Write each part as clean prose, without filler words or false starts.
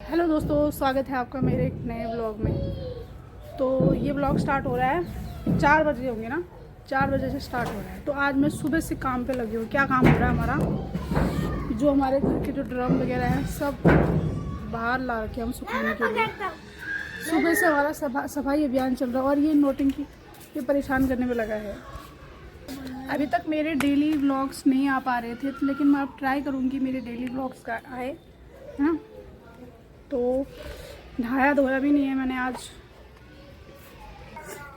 Hello दोस्तों, स्वागत है आपका मेरे एक नए ब्लॉग में। तो ये ब्लॉग स्टार्ट हो रहा है 4 बजे होंगे ना, 4 बजे से स्टार्ट हो रहा है। तो आज मैं सुबह से काम पे लगी हूँ। क्या काम हो रहा है हमारा, जो हमारे घर के जो ड्रम वगैरह हैं सब बाहर ला रखे हम सुखाने के लिए। सुबह से हमारा सफाई अभियान चल रहा है और ये नोटिंग ये परेशान करने में लगा है। अभी तक मेरे डेली व्लॉग्स नहीं आ पा रहे थे, लेकिन मैं अब ट्राई करूँगी मेरे डेली व्लॉग्स का आए, है ना। तो नहाया धोया भी नहीं है मैंने आज।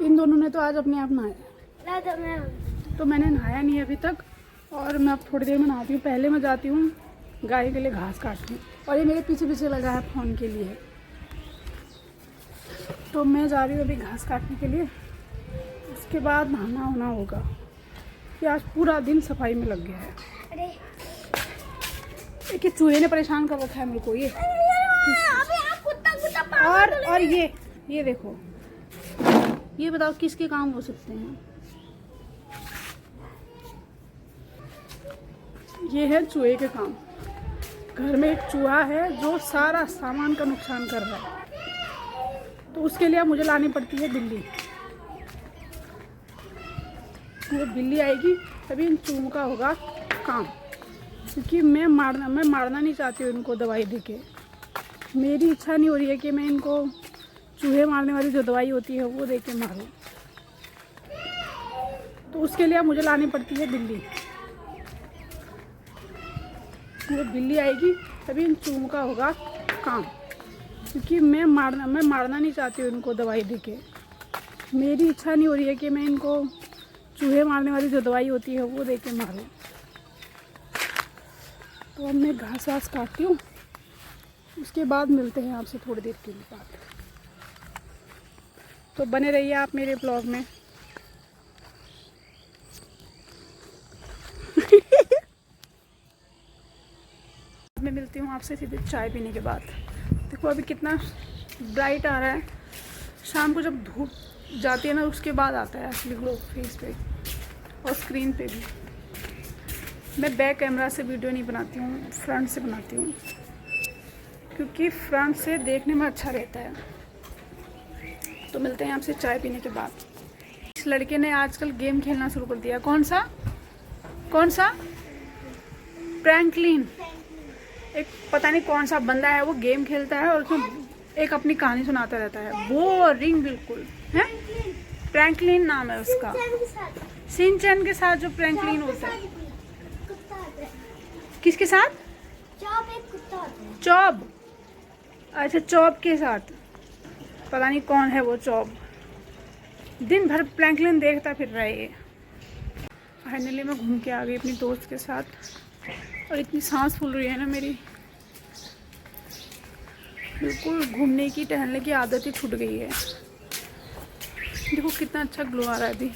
इन दोनों ने तो आज अपने आप नहाया, तो मैंने नहाया नहीं अभी तक। और मैं अब थोड़ी देर में नहाती हूँ। पहले मैं जाती हूँ गाय के लिए घास काटने, और ये मेरे पीछे पीछे लगा है फ़ोन के लिए। तो मैं जा रही हूँ अभी घास काटने के लिए, उसके बाद नहाना होना होगा। कि आज पूरा दिन सफाई में लग गया है। एक चूहे ने परेशान कर रखा है मेरे को। ये और ये देखो, ये बताओ किसके काम हो सकते हैं। ये है चूहे के काम। घर में एक चूहा है जो सारा सामान का नुकसान कर रहा है, तो उसके लिए मुझे लानी पड़ती है बिल्ली। वो बिल्ली आएगी तभी इन चूहों का होगा काम, क्योंकि मैं मारना नहीं चाहती हूँ इनको दवाई देके। मेरी इच्छा नहीं हो रही है कि मैं इनको चूहे मारने वाली जो दवाई होती है वो देके मारूं। तो उसके लिए मुझे लानी पड़ती है बिल्ली। वो बिल्ली आएगी तभी इन चूहों का होगा काम, क्योंकि मैं मारना नहीं चाहती हूँ इनको दवाई देके। मेरी इच्छा नहीं हो रही है कि मैं इनको चूहे मारने वाली जो दवाई होती है वो देके मारूं। तो अब मैं घास वास काटती हूँ, उसके बाद मिलते हैं आपसे थोड़ी देर के बाद। तो बने रहिए आप मेरे ब्लॉग में। मैं मिलती हूँ आपसे सीधे चाय पीने के बाद। देखो अभी कितना ब्राइट आ रहा है। शाम को जब धूप जाती है ना, उसके बाद आता है असली ग्लो फेस पे और स्क्रीन पे भी। मैं बैक कैमरा से वीडियो नहीं बनाती हूँ, फ्रंट से बनाती हूँ, क्योंकि फ्रंट से देखने में अच्छा रहता है। तो मिलते हैं आपसे चाय पीने के बाद। इस लड़के ने आजकल गेम खेलना शुरू कर दिया। कौन सा फ्रैंकलिन, एक पता नहीं कौन सा बंदा है, वो गेम खेलता है और उसमें एक अपनी कहानी सुनाता रहता है। बोरिंग बिल्कुल है। फ्रैंकलिन नाम है उसका। सिंचन के साथ जो फ्रैंकलिन होता है। किसके साथ? चॉब। अच्छा, चॉब के साथ। पता नहीं कौन है वो चॉब। दिन भर फ्रैंकलिन देखता फिर रहा है ये। फाइनली मैं घूम के आ गई अपनी दोस्त के साथ, और इतनी सांस फूल रही है ना मेरी। बिल्कुल घूमने की टहलने की आदत ही छूट गई है। देखो कितना अच्छा ग्लो आ रहा है अभी।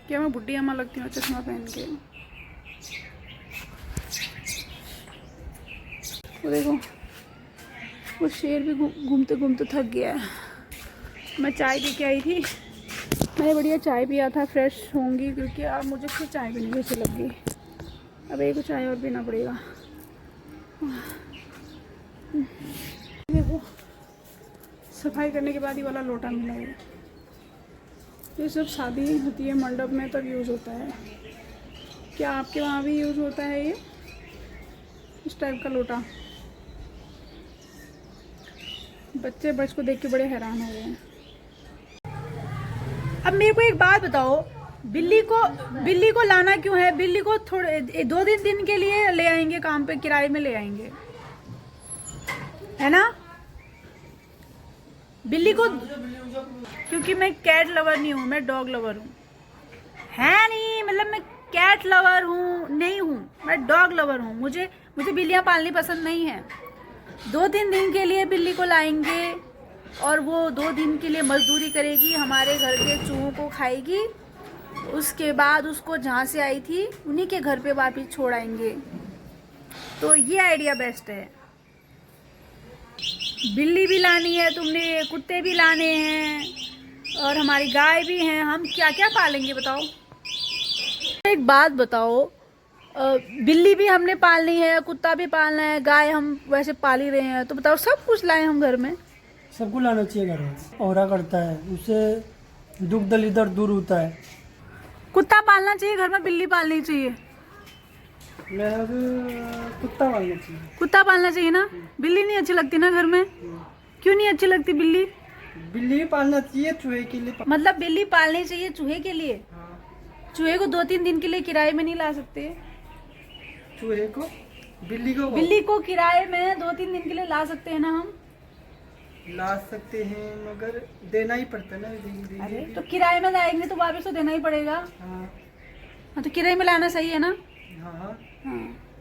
क्या मैं बुढ़ी अम्मा लगती हूँ चश्मा पहन के? वो देखो, वो शेर भी घूमते घूमते थक गया है। मैं चाय पी के आई थी। मैंने बढ़िया चाय पिया था, फ्रेश होंगी, क्योंकि अब मुझे फिर चाय पीने की अच्छी लग गई। अब एक चाय और पीना पड़ेगा। देखो सफाई करने के बाद ही वाला लोटा मिला है। ये सब शादी होती है मंडप में तब यूज़ होता है। क्या आपके वहाँ भी यूज़ होता है ये इस टाइप का लोटा? बच्चे बच को देख के बड़े हैरान हो गए हैं। अब मेरे को एक बात बताओ, बिल्ली को लाना क्यों है? बिल्ली को थोड़े 2 दिन के लिए ले आएंगे, काम पे किराए में ले आएंगे, है ना। बिल्ली को, क्योंकि मैं कैट लवर नहीं हूँ, मैं डॉग लवर हूँ। है नहीं, मतलब मैं कैट लवर हूँ नहीं हूँ, मैं डॉग लवर हूँ। मुझे बिल्लियाँ पालनी पसंद नहीं है। 2-3 दिन के लिए बिल्ली को लाएंगे और वो 2 दिन के लिए मजदूरी करेगी, हमारे घर के चूहों को खाएगी। उसके बाद उसको जहाँ से आई थी उन्हीं के घर पे वापस छोड़ आएंगे। तो ये आइडिया बेस्ट है। बिल्ली भी लानी है तुमने, कुत्ते भी लाने हैं, और हमारी गाय भी हैं। हम क्या क्या पालेंगे बताओ? एक बात बताओ, बिल्ली भी हमने पालनी है, कुत्ता भी पालना है, गाय हम वैसे पाल ही रहे हैं, तो बताओ सब कुछ लाए हम घर में। सबको लाना चाहिए घर में, पहरा करता है, उससे दुख दलिदर दूर होता है। कुत्ता पालना चाहिए घर में, बिल्ली पालनी चाहिए। कुत्ता पालना चाहिए। कुत्ता पालना चाहिए ना, बिल्ली नहीं अच्छी लगती ना घर में। क्यों नहीं अच्छी लगती बिल्ली? बिल्ली भी पालना चाहिए चूहे के लिए। मतलब बिल्ली पालनी चाहिए चूहे के लिए? चूहे को 2-3 दिन के लिए किराए में नहीं ला सकते? चूहे को, बिल्ली को किराए में 2-3 दिन के लिए ला सकते हैं ना हम? ला सकते हैं, मगर देना ही पड़ता है ना। अरे तो किराए में लाएंगे तो वापस तो देना ही पड़ेगा। हाँ तो किराए में लाना सही है ना। हाँ,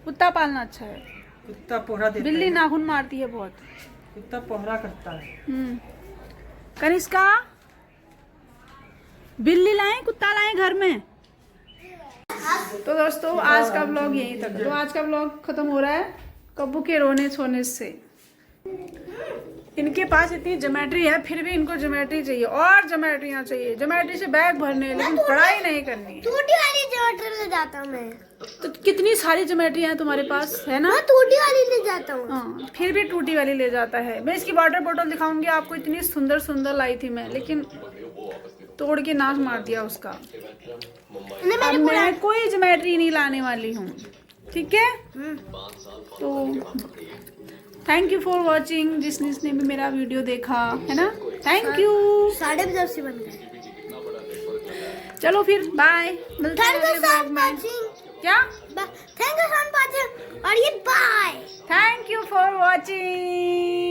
कुत्ता पालना अच्छा है। कुत्ता पहरा देता बिल्ली है। नाखून मारती है बहुत। कुत्ता पहरा करता है। कनिष्का, बिल्ली लाएं कुत्ता लाएं घर में? तो दोस्तों आज का ब्लॉग यहीं तक। तो आज का ब्लॉग खत्म हो रहा है कब्बू के रोने छोने से। इनके पास इतनी ज्योमेट्री है, फिर भी इनको ज्योमेट्री चाहिए और ज्योमेट्रियाँ चाहिए। ज्योमेट्री से बैग भरने, लेकिन पढ़ाई नहीं करनी। टूटी वाली ज्योमेट्री ले जाता हूँ मैं। तो कितनी सारी ज्योमेट्री है तुम्हारे पास, है ना? टूटी वाली ले जाता हूँ। हाँ, फिर भी टूटी वाली ले जाता है। मैं इसकी वाटर बोतल दिखाऊंगी आपको, इतनी सुंदर सुंदर लाई थी मैं, लेकिन तोड़ के नाश मार दिया उसका। अब मैं कोई ज्योमेट्री नहीं लाने वाली हूँ, ठीक है? तो थैंक यू फॉर वॉचिंग, जिसने भी मेरा वीडियो देखा, है ना? Thank you. 10:30 बन गए। चलो फिर बाय, मिलते हैं अगले ब्लॉग में। क्या? थैंक यू फॉर वॉचिंग और ये bye. Thank you for watching.